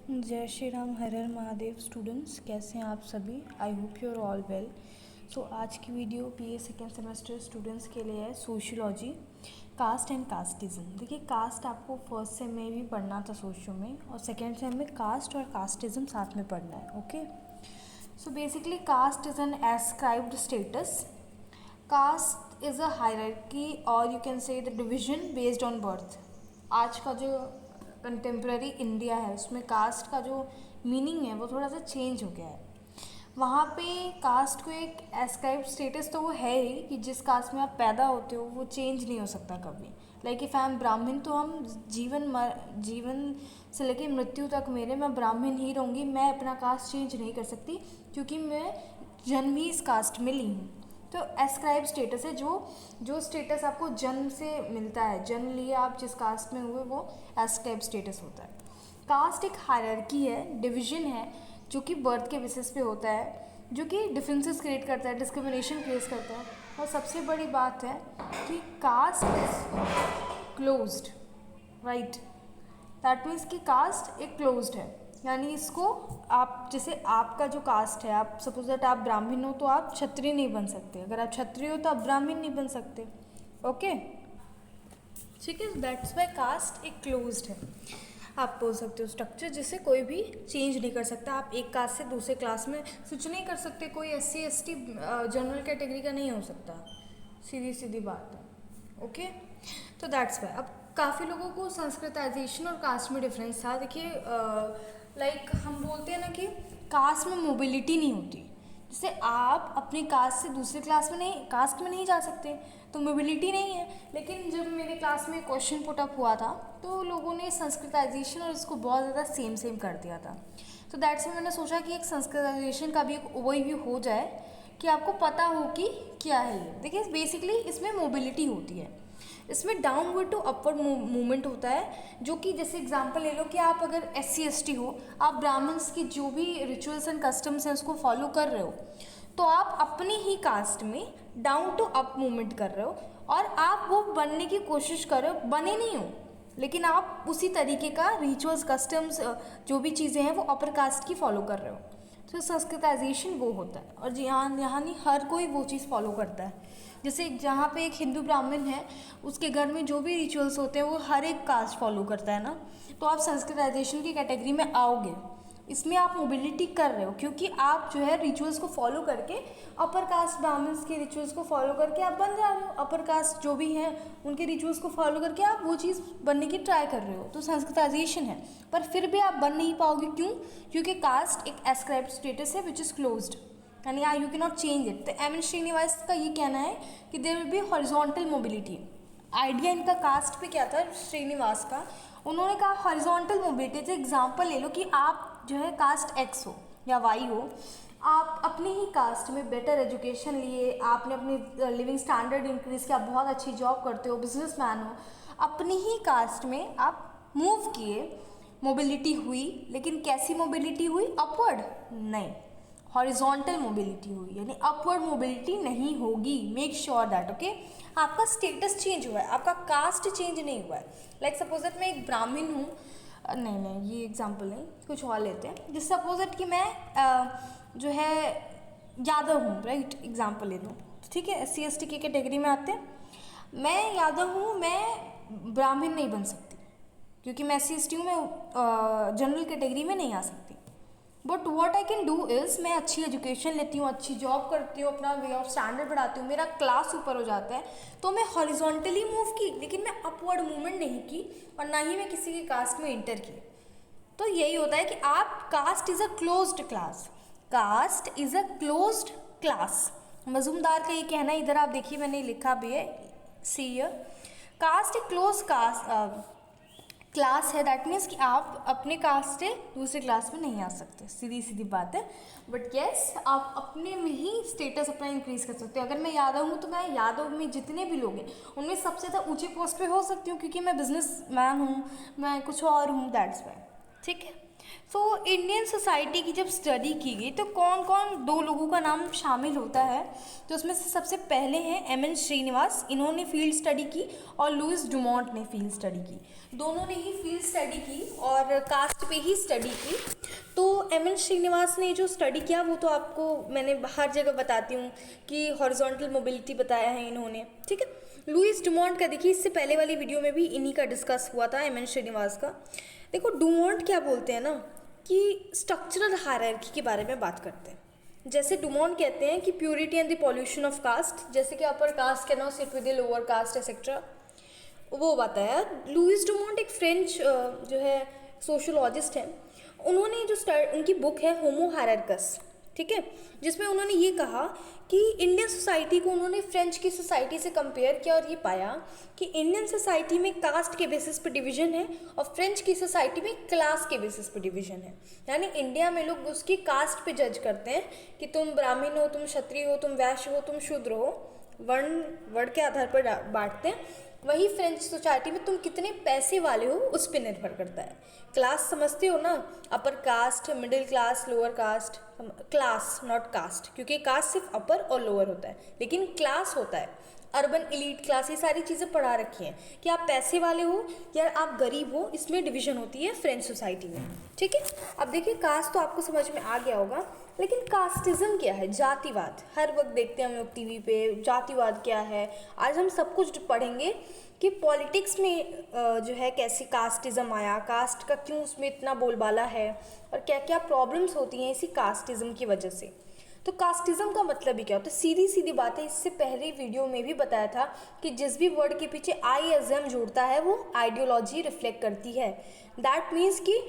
जय श्री राम, हर हर महादेव। स्टूडेंट्स, कैसे हैं आप सभी? I hope you are all well. So आज की video BA second semester students के लिए है, सोशियोलॉजी, कास्ट एंड कास्टिज्म। देखिए, कास्ट आपको फर्स्ट सेम में भी पढ़ना था सोशियो में, और सेकेंड सेम में कास्ट और कास्टिज्म साथ में पढ़ना है। Okay, so basically caste is an ascribed status. Caste is a hierarchy और यू कैन से the division based on birth. आज का जो कंटेम्प्रेरी इंडिया है उसमें कास्ट का जो मीनिंग है वो थोड़ा सा चेंज हो गया है। वहाँ पे कास्ट को एक एस्क्राइब स्टेटस तो वो है ही कि जिस कास्ट में आप पैदा होते हो वो चेंज नहीं हो सकता कभी। लाइक इफ़ आई एम ब्राह्मण, तो हम जीवन से लेके मृत्यु तक मैं ब्राह्मण ही रहूँगी। मैं अपना कास्ट चेंज नहीं कर सकती क्योंकि मैं जन्म ही इस कास्ट में ली हूँ। तो एस्क्राइब स्टेटस है जो स्टेटस आपको जन्म से मिलता है, जन्म लिए आप जिस कास्ट में हुए वो एस्क्राइब स्टेटस होता है। कास्ट एक हायरार्की है, डिवीजन है, जो कि बर्थ के बेसिस पे होता है, जो कि डिफरेंसेस क्रिएट करता है, डिस्क्रिमिनेशन क्रिएट करता है। और सबसे बड़ी बात है कि caste is closed, right. That means कि कास्ट एक क्लोज्ड है, यानी इसको आप जैसे आपका जो कास्ट है, आप सपोज दैट आप ब्राह्मण हो तो आप क्षत्रिय नहीं बन सकते, अगर आप क्षत्रिय हो तो आप ब्राह्मण नहीं बन सकते। ओके, ठीक है। दैट्स वाई कास्ट एक क्लोज्ड है। आप बोल सकते हो स्ट्रक्चर जिसे कोई भी चेंज नहीं कर सकता। आप एक कास्ट से दूसरे क्लास में स्विच नहीं कर सकते। कोई SC ST जनरल कैटेगरी का नहीं हो सकता, सीधी सीधी बात है। ओके, तो दैट्स वाई। अब काफ़ी लोगों को संस्कृताइजेशन और कास्ट में डिफरेंस था। देखिए, लाइक हम बोलते हैं ना कि कास्ट में मोबिलिटी नहीं होती। जैसे आप अपनी कास्ट से दूसरे कास्ट में नहीं जा सकते, तो मोबिलिटी नहीं है। लेकिन जब मेरे क्लास में क्वेश्चन पुट अप हुआ था तो लोगों ने संस्कृताइजेशन और इसको बहुत ज़्यादा सेम कर दिया था। तो दैट्स में मैंने सोचा कि एक संस्कृताइजेशन का भी एक ओवरव्यू हो जाए कि आपको पता हो कि क्या है ये। देखिए, बेसिकली इसमें मोबिलिटी होती है, इसमें डाउनवर्ड टू अपवर्ड मूवमेंट होता है। जो कि जैसे एग्जांपल ले लो कि आप अगर SC ST हो, आप ब्राह्मण्स की जो भी रिचुअल्स एंड कस्टम्स हैं उसको फॉलो कर रहे हो, तो आप अपनी ही कास्ट में डाउन टू अप मूवमेंट कर रहे हो, और आप वो बनने की कोशिश कर रहे हो। बने नहीं हो, लेकिन आप उसी तरीके का रिचुअल्स कस्टम्स जो भी चीज़ें हैं वो अपर कास्ट की फॉलो कर रहे हो। तो संस्कृताइजेशन वो होता है, और यहाँ नहीं हर कोई वो चीज़ फॉलो करता है। जैसे जहाँ पे एक हिंदू ब्राह्मण है, उसके घर में जो भी रिचुअल्स होते हैं वो हर एक कास्ट फॉलो करता है ना, तो आप संस्कृताइजेशन की कैटेगरी में आओगे। इसमें आप मोबिलिटी कर रहे हो क्योंकि आप जो है रिचुअल्स को फॉलो करके अपर कास्ट ब्राह्मण्स के रिचुअल्स को फॉलो करके आप बन जा रहे हो। अपर कास्ट जो भी हैं उनके रिचुअल्स को फॉलो करके आप वो चीज़ बनने की ट्राई कर रहे हो, तो संस्कृताइजेशन है। पर फिर भी आप बन नहीं पाओगे, क्यों? क्योंकि कास्ट एक एस्क्राइब्ड स्टेटस है विच इज़ क्लोज्ड, यानी you cannot change it. तो M N श्रीनिवास का ये कहना है कि there will be horizontal mobility. Idea इनका कास्ट पे क्या था श्रीनिवास का, उन्होंने कहा हॉरिजॉन्टल मोबिलिटी। जैसे एग्जांपल ले लो कि आप जो है कास्ट X हो या Y हो, आप अपनी ही कास्ट में बेटर एजुकेशन लिए, आपने अपनी लिविंग स्टैंडर्ड इंक्रीज किया, बहुत अच्छी जॉब करते हो, बिजनेसमैन हो, अपनी ही कास्ट में आप मूव किए, मोबिलिटी हुई। लेकिन कैसी मोबिलिटी हुई? अपवर्ड नहीं, हॉरिजॉन्टल मोबिलिटी हुई, यानी अपवर्ड मोबिलिटी नहीं होगी। Make sure that. ओके, आपका स्टेटस चेंज हुआ है, आपका कास्ट चेंज नहीं हुआ है। लाइक सपोज दैट मैं एक ब्राह्मण हूँ, नहीं ये एग्जांपल नहीं, कुछ और लेते हैं। जैसे सपोज दैट कि मैं जो है यादव हूँ, राइट, एग्जांपल ले दूँ, ठीक है। SC ST की कैटेगरी में आते हैं। मैं यादव हूँ, मैं ब्राह्मण नहीं बन सकती क्योंकि मैं SC ST हूँ, मैं जनरल कैटेगरी में नहीं आ सकती। But what I can do is, मैं अच्छी एजुकेशन लेती हूँ, अच्छी जॉब करती हूँ, अपना वे ऑफ स्टैंडर्ड बढ़ाती हूँ, मेरा क्लास ऊपर हो जाता है, तो मैं हॉरिजॉन्टली मूव की, लेकिन मैं अपवर्ड मूवमेंट नहीं की, और ना ही मैं किसी की कास्ट में इंटर की। तो यही होता है कि आप caste is a closed class, caste is a closed class. Majumdar का ये कहना है, इधर आप देखिए मैंने लिखा भी है, सी कास्ट एक क्लोज कास्ट क्लास है। दैट मीन्स कि आप अपने कास्ट से दूसरे क्लास में नहीं आ सकते, सीधी सीधी बात है। बट येस, आप अपने में ही स्टेटस अपना इंक्रीज कर सकते हो। अगर मैं यादव हूँ तो मैं यादव में जितने भी लोग हैं उनमें सबसे ज़्यादा ऊंचे पोस्ट पे हो सकती हूँ क्योंकि मैं बिजनेस मैन हूँ, मैं कुछ और हूँ, दैट्स वाई। ठीक है। सो इंडियन सोसाइटी की जब स्टडी की गई तो कौन कौन दो लोगों का नाम शामिल होता है, तो उसमें से सबसे पहले हैं एम.एन. श्रीनिवास, इन्होंने फील्ड स्टडी की, और लुइस डुमोंट ने फील्ड स्टडी की। दोनों ने ही फील्ड स्टडी की और कास्ट पे ही स्टडी की। तो एम.एन. श्रीनिवास ने जो स्टडी किया वो तो आपको मैंने हर जगह बताती हूँ कि हॉरिजॉन्टल मोबिलिटी बताया है इन्होंने, ठीक है। लुइस डुमोंट का देखिए, इससे पहले वाली वीडियो में भी इन्हीं का डिस्कस हुआ था, एम.एन. श्रीनिवास का। देखो डुमोंट क्या बोलते हैं ना कि स्ट्रक्चरल हायरार्की के बारे में बात करते हैं। जैसे डुमोंट कहते हैं कि purity and the pollution of caste, जैसे कि upper caste can not sit with the lower caste etcetera, वो बताया। लुइस डुमोंट एक फ्रेंच जो है सोशियोलॉजिस्ट हैं। उन्होंने जो उनकी बुक है होमो हायरार्कस, ठीक है, जिसमें उन्होंने ये कहा कि इंडियन सोसाइटी को उन्होंने फ्रेंच की सोसाइटी से कंपेयर किया और ये पाया कि इंडियन सोसाइटी में कास्ट के बेसिस पर डिवीजन है और फ्रेंच की सोसाइटी में क्लास के बेसिस पर डिवीजन है। यानी इंडिया में लोग उसकी कास्ट पे जज करते हैं कि तुम ब्राह्मण हो, तुम क्षत्रिय हो, तुम वैश्य हो, तुम शूद्र हो, वर्ण के आधार पर बांटते हैं। वही फ्रेंच सोसाइटी में तुम कितने पैसे वाले हो उस पर निर्भर करता है। क्लास समझते हो ना, upper caste, middle class, lower caste, class not caste, क्योंकि कास्ट सिर्फ अपर और लोअर होता है, लेकिन क्लास होता है अर्बन एलीट क्लास। ये सारी चीज़ें पढ़ा रखी हैं कि आप पैसे वाले हो या आप गरीब हो, इसमें डिवीजन होती है फ्रेंच सोसाइटी में, ठीक है। अब देखिए कास्ट तो आपको समझ में आ गया होगा, लेकिन कास्टिज्म क्या है, जातिवाद। हर वक्त देखते हैं हम लोग टीवी पे, जातिवाद क्या है। आज हम सब कुछ पढ़ेंगे कि पॉलिटिक्स में जो है कैसे कास्टिज्म आया, कास्ट का क्यों उसमें इतना बोलबाला है और क्या क्या प्रॉब्लम्स होती हैं इसी कास्टिज्म की वजह से। तो कास्टिज्म का मतलब ही क्या होता है, सीधी सीधी बात है। इससे पहले वीडियो में भी बताया था कि जिस भी वर्ड के पीछे ISM जुड़ता है वो आइडियोलॉजी रिफ्लेक्ट करती है। दैट मीन्स कि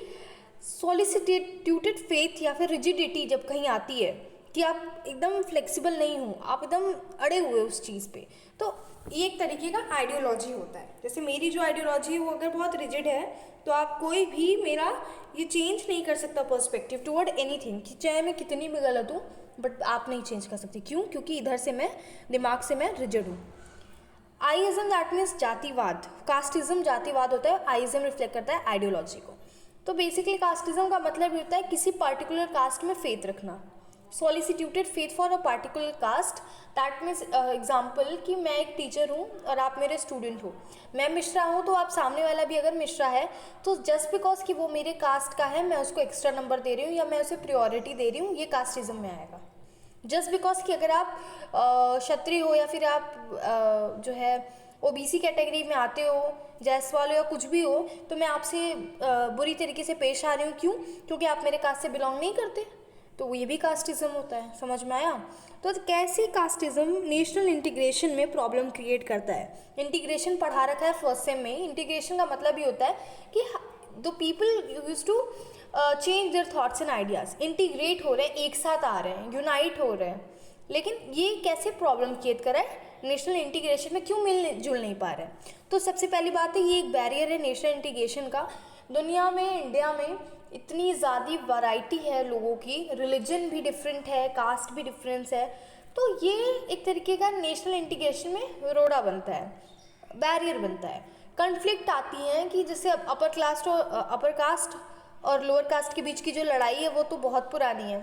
सॉलिसिट्यूटेड फेथ या फिर रिजिडिटी जब कहीं आती है कि आप एकदम फ्लेक्सिबल नहीं हो, आप एकदम अड़े हुए उस चीज़ पे, तो ये एक तरीके का आइडियोलॉजी होता है। जैसे मेरी जो आइडियोलॉजी है वो अगर बहुत रिजिड है तो आप कोई भी मेरा ये चेंज नहीं कर सकता पर्सपेक्टिव टुवर्ड एनीथिंग, कि चाहे मैं कितनी भी गलत हूँ बट आप नहीं चेंज कर सकते। क्यों? क्योंकि इधर से मैं दिमाग से मैं रिजिड हूँ। आईइज्म दैट मीन्स जातिवाद, कास्टिज्म जातिवाद होता है, आईइज्म रिफ्लेक्ट करता है आइडियोलॉजी को। तो बेसिकली कास्टिज्म का मतलब होता है किसी पर्टिकुलर कास्ट में फेथ रखना, solicited faith for a particular caste. That means example कि मैं एक टीचर हूँ और आप मेरे स्टूडेंट हो, मैं मिश्रा हूँ तो आप सामने वाला भी अगर मिश्रा है तो जस्ट बिकॉज कि वो मेरे कास्ट का है मैं उसको एक्स्ट्रा नंबर दे रही हूँ या मैं उसे प्रायोरिटी दे रही हूँ, ये कास्टिज्म में आएगा। जस्ट बिकॉज कि अगर आप क्षत्रिय हो या फिर आप जो है OBC कैटेगरी में आते हो, जायसवाल हो या कुछ भी हो, तो मैं आपसे बुरी तरीके से पेश आ रही हूँ। क्यों? क्योंकि आप मेरे कास्ट से बिलोंग नहीं करते। तो ये भी कास्टिज्म होता है, समझ में आया? तो कैसे कास्टिज्म नेशनल इंटीग्रेशन में प्रॉब्लम क्रिएट करता है। इंटीग्रेशन पढ़ा रखा है फर्स्ट सेम में। इंटीग्रेशन का मतलब ये होता है कि the people use to change their thoughts and ideas, integrate हो रहे हैं, एक साथ आ रहे हैं, यूनाइट हो रहे हैं। लेकिन ये कैसे प्रॉब्लम क्रिएट कर रहा है, नेशनल इंटीग्रेशन में क्यों मिल जुल नहीं पा रहे हैं। तो सबसे पहली बात है ये एक बैरियर है नेशनल इंटीग्रेशन का। दुनिया में, इंडिया में इतनी ज़्यादा वैरायटी है लोगों की, रिलीजन भी डिफरेंट है, कास्ट भी डिफरेंस है, तो ये एक तरीके का नेशनल इंटीग्रेशन में रोड़ा बनता है, बैरियर बनता है। कन्फ्लिक्ट आती हैं कि जैसे अपर कास्ट और लोअर कास्ट के बीच की जो लड़ाई है वो तो बहुत पुरानी है,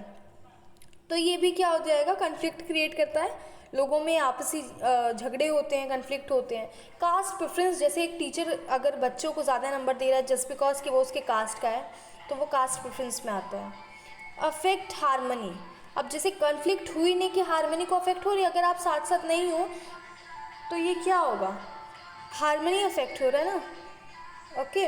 तो ये भी क्या हो जाएगा, कन्फ्लिक्ट क्रिएट करता है। लोगों में आपसी झगड़े होते हैं, कन्फ्लिक्ट होते हैं। कास्ट प्रेफरेंस, जैसे एक टीचर अगर बच्चों को ज़्यादा नंबर दे रहा है जस्ट बिकॉज कि वो उसके कास्ट का है, तो वो कास्ट प्रेफरेंस में आता है। अफेक्ट हारमनी, अब जैसे कन्फ्लिक्ट हुई नहीं कि हारमनी को अफेक्ट हो रही है, अगर आप साथ साथ नहीं हो तो ये क्या होगा, हारमनी अफेक्ट हो रहा है ना। ओके,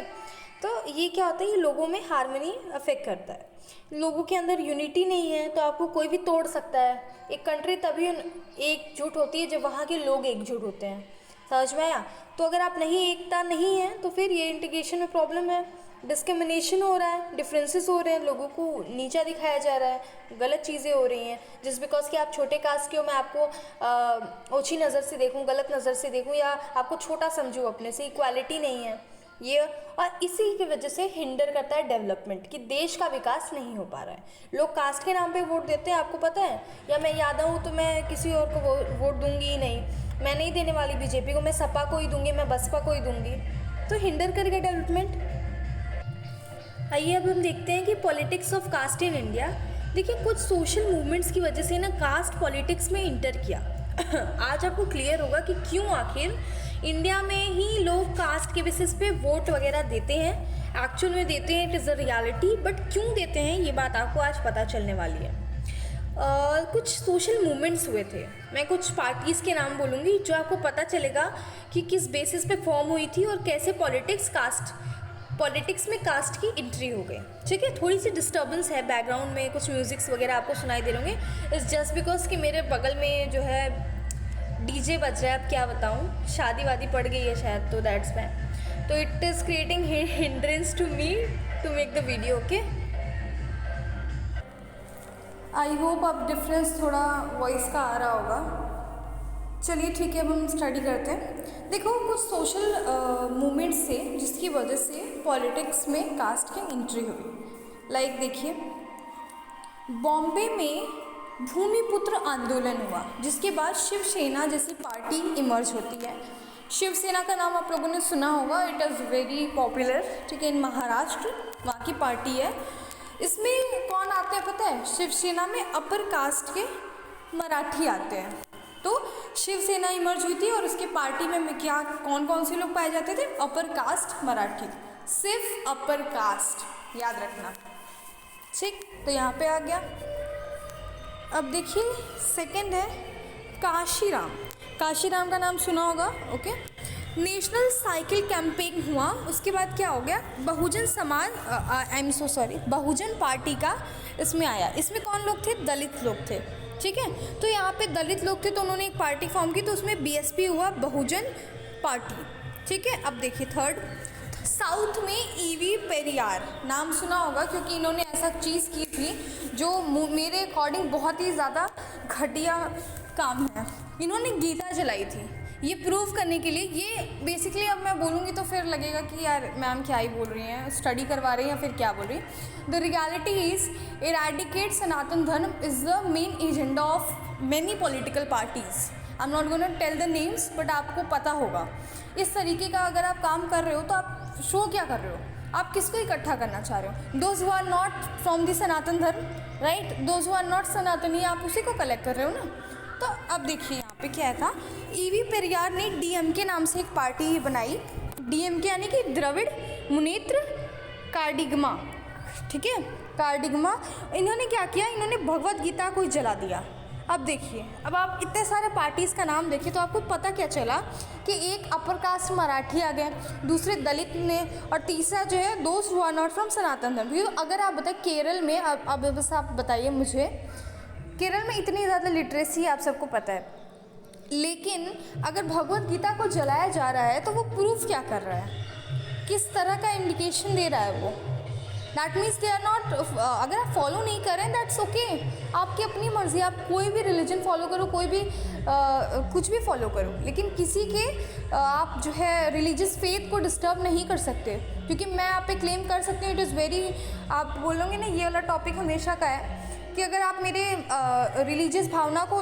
तो ये क्या होता है, ये लोगों में हारमनी अफेक्ट करता है। लोगों के अंदर यूनिटी नहीं है तो आपको कोई भी तोड़ सकता है। एक कंट्री तभी एकजुट होती है जब वहाँ के लोग एकजुट होते हैं, समझ में आया? तो अगर आप एकता नहीं है तो फिर ये इंटीग्रेशन में प्रॉब्लम है। डिस्क्रिमिनेशन हो रहा है, डिफरेंसेस हो रहे हैं, लोगों को नीचा दिखाया जा रहा है, गलत चीज़ें हो रही हैं। जस्ट बिकॉज कि आप छोटे कास्ट के हो, मैं आपको ओछी नज़र से देखूं, गलत नज़र से देखूं या आपको छोटा समझूं, अपने से इक्वालिटी नहीं है ये। और इसी की वजह से हिंडर करता है डेवलपमेंट, कि देश का विकास नहीं हो पा रहा है। लोग कास्ट के नाम पे वोट देते हैं, आपको पता है? या मैं यादव हूँ तो मैं किसी और को वोट दूंगी ही नहीं, मैं नहीं देने वाली बीजेपी को, मैं सपा को ही दूंगी, मैं बसपा को ही दूंगी। तो हिंडर करेगा डेवलपमेंट। आइए अब हम देखते हैं कि politics of caste in India. देखिए, कुछ सोशल मूवमेंट्स की वजह से ना कास्ट पॉलिटिक्स में इंटर किया। आज आपको क्लियर होगा कि क्यों आखिर इंडिया में ही लोग कास्ट के बेसिस पे वोट वगैरह देते हैं। एक्चुअल में देते हैं, it is a reality, but क्यों देते हैं ये बात आपको आज पता चलने वाली है। कुछ सोशल मूवमेंट्स हुए थे। मैं कुछ पार्टीज़ के नाम बोलूँगी जो आपको पता चलेगा कि किस बेसिस पे फॉर्म हुई थी और कैसे पॉलिटिक्स में कास्ट की एंट्री हो गई। ठीक है, थोड़ी सी डिस्टर्बेंस है बैकग्राउंड में, कुछ म्यूजिक्स वगैरह आपको सुनाई दे होंगे। इट्स जस्ट बिकॉज कि मेरे बगल में जो है डीजे बज रहा है। अब क्या बताऊँ, शादी वादी पड़ गई है शायद, तो दैट्स वाई। तो it is creating hindrance to me to make the video. Okay, I hope अब डिफरेंस थोड़ा वॉइस का आ रहा होगा। चलिए ठीक है, अब हम स्टडी करते हैं। देखो, कुछ सोशल मूवमेंट्स से जिसकी वजह से पॉलिटिक्स में कास्ट की एंट्री हुई। लाइक देखिए, बॉम्बे में भूमिपुत्र आंदोलन हुआ, जिसके बाद शिवसेना जैसी पार्टी इमर्ज होती है। शिवसेना का नाम आप लोगों ने सुना होगा, इट इज़ वेरी पॉपुलर। ठीक है, इन महाराष्ट्र वहाँ की पार्टी है। इसमें कौन आते हैं पता है? शिवसेना में अपर कास्ट के मराठी आते हैं। तो शिवसेना इमर्ज हुई थी और उसके पार्टी में क्या कौन कौन से लोग पाए जाते थे? अपर कास्ट मराठी, सिर्फ अपर कास्ट, याद रखना। ठीक, तो यहाँ पे आ गया। अब देखिए, सेकंड है काशीराम। काशीराम का नाम सुना होगा। ओके, नेशनल साइकिल कैंपेन हुआ। उसके बाद क्या हो गया? बहुजन समाज, बहुजन पार्टी का इसमें आया। इसमें कौन लोग थे? दलित लोग थे। ठीक है, तो यहाँ पे दलित लोग थे तो उन्होंने एक पार्टी फॉर्म की, तो उसमें बीएसपी हुआ, बहुजन पार्टी। ठीक है, अब देखिए थर्ड, साउथ में ईवी पेरियार नाम सुना होगा, क्योंकि इन्होंने ऐसा चीज़ की थी जो मेरे अकॉर्डिंग बहुत ही ज़्यादा घटिया काम है। इन्होंने गीता जलाई थी ये प्रूव करने के लिए। ये बेसिकली, अब मैं बोलूँगी तो फिर लगेगा कि यार मैम क्या ही बोल रही हैं, स्टडी करवा रही हैं या फिर क्या बोल रही हैं। The reality is eradicate Sanatan Dharma is the main agenda of many political parties. I am not gonna tell the names, but आपको पता होगा। इस तरीके का अगर आप काम कर रहे हो तो आप शो क्या कर रहे हो? आप किसको इकट्ठा करना चाह रहे हो? Those who are not from the Sanatan Dharma, right? Those who are not Sanatani, आप उसी को कलेक्ट कर रहे हो ना। तो अब देखिए यहाँ पे क्या था, ईवी पेरियार ने डीएमके नाम से एक पार्टी बनाई। डीएमके यानी कि द्रविड़ मुनेत्र कार्डिगमा। ठीक है, कार्डिगमा। इन्होंने क्या किया? इन्होंने भगवत गीता को ही जला दिया। अब देखिए, अब आप इतने सारे पार्टीज़ का नाम देखिए तो आपको पता क्या चला कि एक अपर कास्ट मराठी आ गए, दूसरे दलित ने, और तीसरा जो है दोस्त हु आर नॉट फ्रॉम सनातन धर्म। अगर आप बताएं केरल में, अब बस आप बताइए मुझे, केरल में इतनी ज़्यादा लिटरेसी आप सबको पता है, लेकिन अगर भगवत गीता को जलाया जा रहा है तो वो प्रूफ क्या कर रहा है? किस तरह का इंडिकेशन दे रहा है वो? That means they are not, अगर आप फॉलो नहीं कर रहे हैं दैट्स ओके, आपकी अपनी मर्जी, आप कोई भी रिलीजन फॉलो करो, कोई भी कुछ भी फॉलो करो, लेकिन किसी के आप जो है रिलीजियस फेथ को डिस्टर्ब नहीं कर सकते। क्योंकि मैं आप पे क्लेम कर सकती हूँ, इट इज़ वेरी, आप बोलोगे ना, ये वाला टॉपिक हमेशा का है कि अगर आप मेरे रिलीजियस भावना को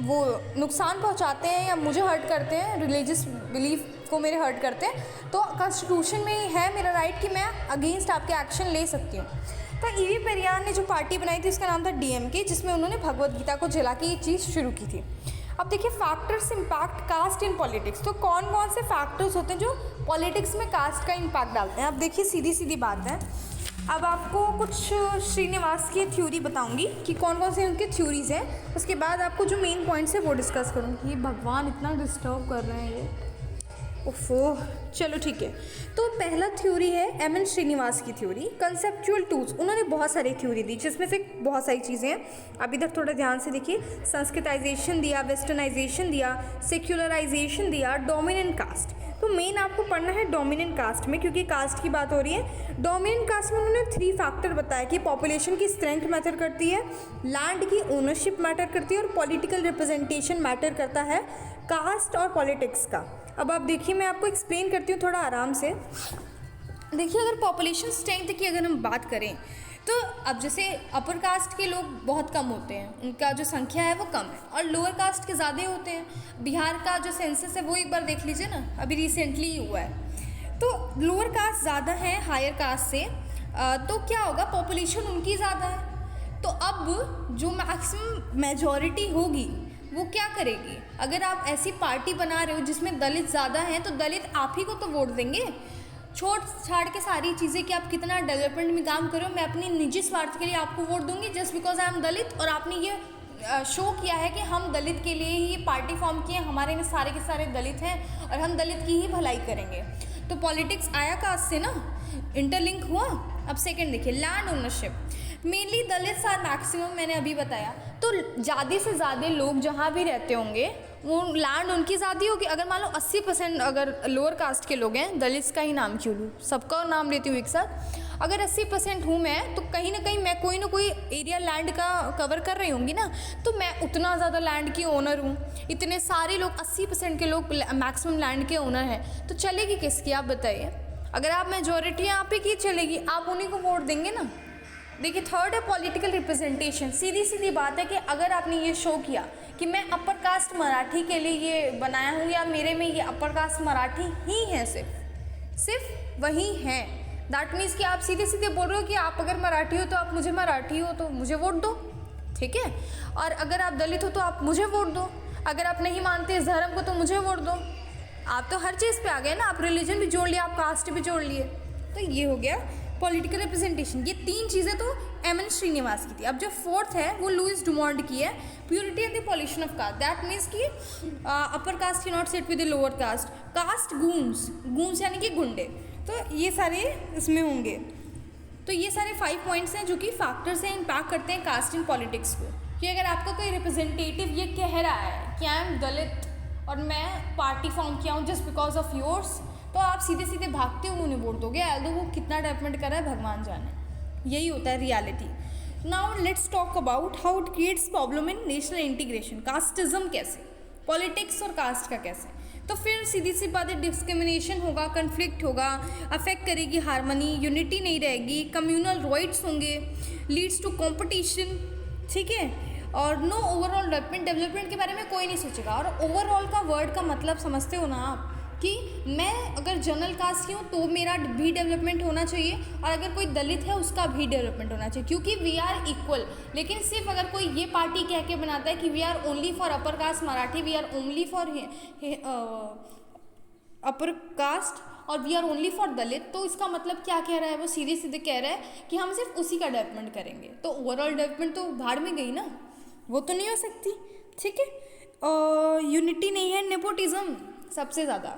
वो नुकसान पहुंचाते हैं या मुझे हर्ट करते हैं, रिलीजियस बिलीफ को मेरे हर्ट करते हैं, तो कॉन्स्टिट्यूशन में है मेरा राइट कि मैं अगेंस्ट आपके एक्शन ले सकती हूँ। तो ईवी पेरियार ने जो पार्टी बनाई थी उसका नाम था डीएमके, जिसमें उन्होंने भगवत गीता को जला के ये चीज़ शुरू की थी। अब देखिए, factors impact caste in politics. तो कौन कौन से फैक्टर्स होते हैं जो पॉलिटिक्स में कास्ट का इम्पैक्ट डालते हैं? अब देखिए, सीधी सीधी बात है। अब आपको कुछ श्रीनिवास की थ्योरी बताऊंगी कि कौन कौन से उनके थ्योरीज हैं, उसके बाद आपको जो मेन पॉइंट्स है वो डिस्कस करूँगी। भगवान इतना डिस्टर्ब कर रहे हैं ये, ओफो। चलो ठीक है, तो पहला थ्योरी है एम.एन. श्रीनिवास की थ्योरी, कंसेप्चुअल टूल्स। उन्होंने बहुत सारी थ्योरी दी, जिसमें से बहुत सारी चीज़ें हैं। अब इधर थोड़ा ध्यान से देखिए, संस्कृताइजेशन दिया, वेस्टर्नाइजेशन दिया, सेक्युलराइजेशन दिया, डोमिनेंट कास्ट। तो मेन आपको पढ़ना है डोमिनेंट कास्ट में, क्योंकि कास्ट की बात हो रही है। डोमिनेंट कास्ट में उन्होंने 3 फैक्टर बताया कि पॉपुलेशन की स्ट्रेंथ मैटर करती है, लैंड की ओनरशिप मैटर करती है, और पॉलिटिकल रिप्रेजेंटेशन मैटर करता है कास्ट और पॉलिटिक्स का। अब आप देखिए, मैं आपको एक्सप्लेन करती हूँ थोड़ा आराम से। देखिए, अगर पॉपुलेशन स्ट्रेंथ की अगर हम बात करें तो अब जैसे अपर कास्ट के लोग बहुत कम होते हैं, उनका जो संख्या है वो कम है, और लोअर कास्ट के ज़्यादा होते हैं। बिहार का जो सेंसस है वो एक बार देख लीजिए ना, अभी रिसेंटली ही हुआ है। तो लोअर कास्ट ज़्यादा है हायर कास्ट से, तो क्या होगा, पॉपुलेशन उनकी ज़्यादा है, तो अब जो मैक्सिमम मेजॉरिटी होगी वो क्या करेगी। अगर आप ऐसी पार्टी बना रहे हो जिसमें दलित ज़्यादा हैं तो दलित आप ही को तो वोट देंगे। छोड़ छाड़ के सारी चीज़ें कि आप कितना डेवलपमेंट में काम करो, मैं अपनी निजी स्वार्थ के लिए आपको वोट दूंगी जस्ट बिकॉज आई एम दलित, और आपने ये शो किया है कि हम दलित के लिए ही पार्टी फॉर्म किए, हमारे में सारे के सारे दलित हैं और हम दलित की ही भलाई करेंगे। तो पॉलिटिक्स आया कास्ट से ना, इंटरलिंक हुआ। अब सेकंड देखिए, land ownership, mainly Dalit are maximum, मैंने अभी बताया। तो ज़्यादा से ज़्यादा लोग जहाँ भी रहते होंगे वो लैंड उनकी ज़्यादा होगी। अगर मान लो 80% अगर लोअर कास्ट के लोग हैं, दलित का ही नाम क्यों लूँ, सबका नाम लेती हूँ एक साथ, अगर 80% हूँ मैं, तो कहीं ना कहीं मैं कोई ना कोई एरिया लैंड का कवर कर रही होंगी ना, तो मैं उतना ज़्यादा लैंड की ओनर हूँ। इतने सारे लोग 80% के लोग मैक्सिमम लैंड के ओनर हैं, तो चलेगी किसकी आप बताइए। अगर आप मेजॉरिटी आप ही की चलेगी, आप उन्हीं को वोट देंगे ना। देखिए थर्ड है पॉलिटिकल रिप्रेजेंटेशन। सीधी सीधी बात है कि अगर आपने ये शो किया कि मैं अपर कास्ट मराठी के लिए ये बनाया हूँ, या मेरे में ये अपर कास्ट मराठी ही है, सिर्फ वही है, दैट मीन्स कि आप सीधे सीधे बोल रहे हो कि आप अगर मराठी हो तो आप मुझे मराठी हो तो मुझे वोट दो, ठीक है। और अगर आप दलित हो तो आप मुझे वोट दो, अगर आप नहीं मानते इस धर्म को तो मुझे वोट दो। आप तो हर चीज़ पे आ गए ना, आप रिलीजन भी जोड़ लिए, आप कास्ट भी जोड़ लिए, तो ये हो गया पॉलिटिकल रिप्रेजेंटेशन। ये तीन चीज़ें तो एम.एन. श्रीनिवास की थी। अब जो फोर्थ है वो लुइस डुमॉन्ड की है, purity and the pollution of caste. That means कि upper caste can not sit with the lower caste, caste goons यानी कि गुंडे, तो ये सारे इसमें होंगे। तो ये सारे 5 पॉइंट्स हैं जो कि फैक्टर्स हैं, इम्पैक्ट करते हैं कास्ट इन पॉलिटिक्स को। कि अगर आपका कोई रिप्रेजेंटेटिव ये कह रहा है कि आई एम दलित और मैं पार्टी फॉर्म किया हूँ जस्ट बिकॉज ऑफ योर्स, तो आप सीधे सीधे भागते हो उन्हें वोट दोगे, एल्दो वो कितना डेवलपमेंट कर रहा है भगवान जाने। यही होता है reality. Now let's talk about how it creates problem in national integration. Casteism कैसे, पॉलिटिक्स और कास्ट का कैसे, तो फिर सीधी सी बात है, डिस्क्रिमिनेशन होगा, कन्फ्लिक्ट होगा, अफेक्ट करेगी हारमनी, यूनिटी नहीं रहेगी, कम्युनल राइट्स होंगे, लीड्स टू कॉम्पिटिशन, ठीक है। और नो ओवरऑल डेवलपमेंट के बारे में कोई नहीं सोचेगा। और ओवरऑल का वर्ड का मतलब समझते हो ना आप, कि मैं अगर जनरल कास्ट की हूँ तो मेरा भी डेवलपमेंट होना चाहिए, और अगर कोई दलित है उसका भी डेवलपमेंट होना चाहिए, क्योंकि वी आर इक्वल। लेकिन सिर्फ अगर कोई ये पार्टी कह के बनाता है कि we are only for upper caste Marathi, we are only for upper caste और we are only for Dalit, तो इसका मतलब क्या कह रहा है, वो सीधे सीधे कह रहा है कि हम सिर्फ उसी का डेवलपमेंट करेंगे। तो ओवरऑल डेवलपमेंट तो भाड़ में गई ना, वो तो नहीं हो सकती, ठीक है। यूनिटी नहीं है, नेपोटिज्म सबसे ज़्यादा।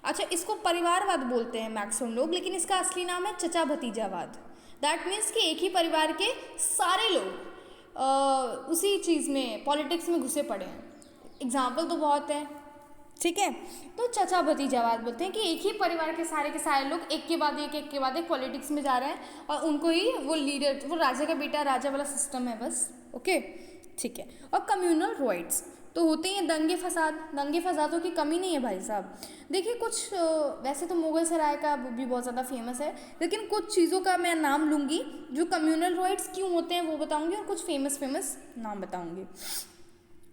अच्छा, इसको परिवारवाद बोलते हैं मैक्सिमम लोग, लेकिन इसका असली नाम है चचा भतीजावाद। दैट मीन्स कि एक ही परिवार के सारे लोग उसी चीज़ में, पॉलिटिक्स में घुसे पड़े हैं। एग्जाम्पल तो बहुत है, ठीक है। तो चचा भतीजावाद बोलते हैं कि एक ही परिवार के सारे लोग एक के बाद एक पॉलिटिक्स में जा रहे हैं, और उनको ही वो लीडर, वो राजा का बेटा राजा वाला सिस्टम है बस, ओके, ठीक है। और कम्युनल राइट्स तो होते ही हैं, दंगे फसादों की कमी नहीं है भाई साहब। देखिए कुछ वैसे तो मुगल सराय का भी बहुत ज़्यादा फेमस है, लेकिन कुछ चीज़ों का मैं नाम लूँगी जो कम्युनल राइट्स क्यों होते हैं वो बताऊँगी, और कुछ फेमस नाम बताऊँगी।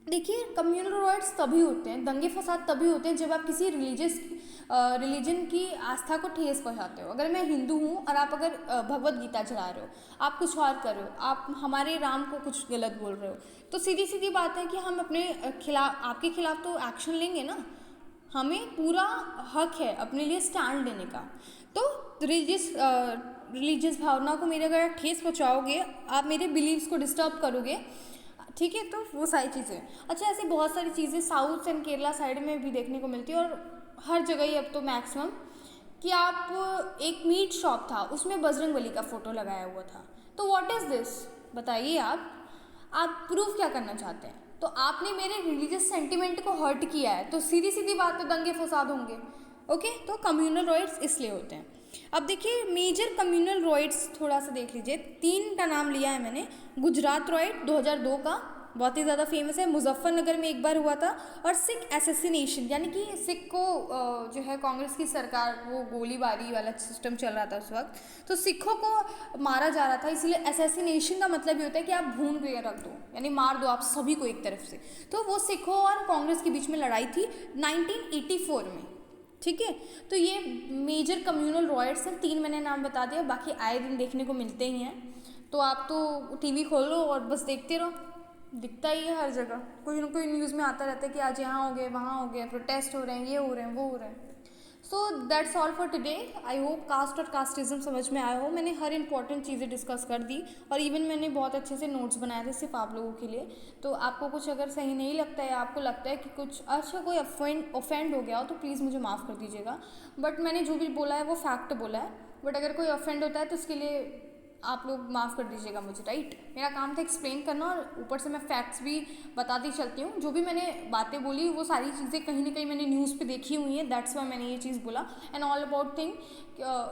देखिए कम्युनल राइट्स तभी होते हैं, दंगे फसाद तभी होते हैं जब आप किसी रिलीजन की आस्था को ठेस पहुंचाते हो। अगर मैं हिंदू हूँ और आप अगर भगवत गीता चला रहे हो, आप कुछ और कर रहे हो, आप हमारे राम को कुछ गलत बोल रहे हो, तो सीधी सीधी बात है कि हम अपने खिलाफ, आपके खिलाफ तो एक्शन लेंगे ना। हमें पूरा हक है अपने लिए स्टैंड लेने का। तो रिलीजियस भावना को मेरे अगर ठेस पहुँचाओगे, आप मेरे बिलीव्स को डिस्टर्ब करोगे, ठीक है, तो वो सारी चीज़ें। अच्छा, ऐसी बहुत सारी चीज़ें साउथ एंड केरला साइड में भी देखने को मिलती है, और हर जगह ही अब तो मैक्सिमम, कि आप एक मीट शॉप था, उसमें बजरंगबली का फ़ोटो लगाया हुआ था। तो व्हाट इज़ दिस, बताइए आप प्रूव क्या करना चाहते हैं? तो आपने मेरे रिलीजियस सेंटिमेंट को हर्ट किया है, तो सीधी सीधी बात पे दंगे फसाद होंगे, ओके। तो कम्युनल राइट्स इसलिए होते हैं। अब देखिए मेजर कम्युनल राइट्स थोड़ा सा देख लीजिए, 3 का नाम लिया है मैंने। गुजरात राइट 2002 का बहुत ही ज़्यादा फेमस है, मुजफ्फरनगर में एक बार हुआ था। और सिख एसेसिनेशन, यानी कि सिख को जो है कांग्रेस की सरकार, वो गोलीबारी वाला सिस्टम चल रहा था उस वक्त, तो सिखों को मारा जा रहा था, इसलिए एसेसिनेशन का मतलब ये होता है कि आप भून के रख दो, यानी मार दो आप सभी को एक तरफ से। तो वो सिखों और कांग्रेस के बीच में लड़ाई थी 1984 में, ठीक है। तो ये मेजर कम्युनल रॉयट्स हैं, 3 मैंने नाम बता दिया, बाकी आए दिन देखने को मिलते ही हैं। तो आप तो टीवी खोलो और बस देखते रहो, दिखता ही है हर जगह, कोई ना कोई न्यूज़ में आता रहता है कि आज यहाँ हो गए, वहाँ हो गए, प्रोटेस्ट हो रहे हैं, ये हो रहे हैं, वो हो रहे हैं। So that's all for today. I hope caste और कास्टिज्म समझ में आया हो। मैंने हर इंपॉर्टेंट चीज़ें डिस्कस कर दी और इवन मैंने बहुत अच्छे से नोट्स बनाए थे सिर्फ आप लोगों के लिए। तो आपको कुछ अगर सही नहीं लगता है, आपको लगता है कि कुछ अच्छा कोई ऑफेंड हो गया हो, तो प्लीज़ मुझे माफ़ कर दीजिएगा। बट मैंने जो भी बोला है वो फैक्ट बोला है। बट अगर कोई ऑफेंड होता है तो उसके लिए आप लोग माफ़ कर दीजिएगा मुझे, राइट। मेरा काम था एक्सप्लेन करना और ऊपर से मैं फैक्ट्स भी बताती चलती हूँ। जो भी मैंने बातें बोली वो सारी चीज़ें कहीं ना कहीं मैंने न्यूज़ पे देखी हुई हैं, दैट्स वाई मैंने ये चीज़ बोला। एंड ऑल अबाउट थिंग,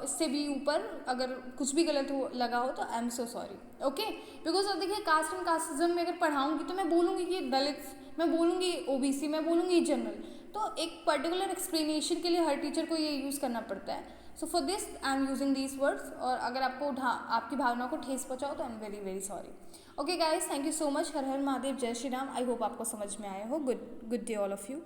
इससे भी ऊपर अगर कुछ भी गलत हो लगा हो तो I am so sorry, okay. Because अब देखिए कास्ट एंड कास्टिज्म में अगर पढ़ाऊँगी तो मैं बोलूँगी कि दलित, मैं बोलूँगी ओबीसी, मैं बोलूँगी जनरल। तो एक पर्टिकुलर एक्सप्लेनेशन के लिए हर टीचर को ये यूज़ करना पड़ता है। So for this I am using these words, और अगर आपको आपकी भावना को ठेस पहुँचाओ तो I am very very sorry. Okay guys, thank you so much. हर हर महादेव, जय श्री राम। आई होप आपको समझ में आया हो। Good day all of you.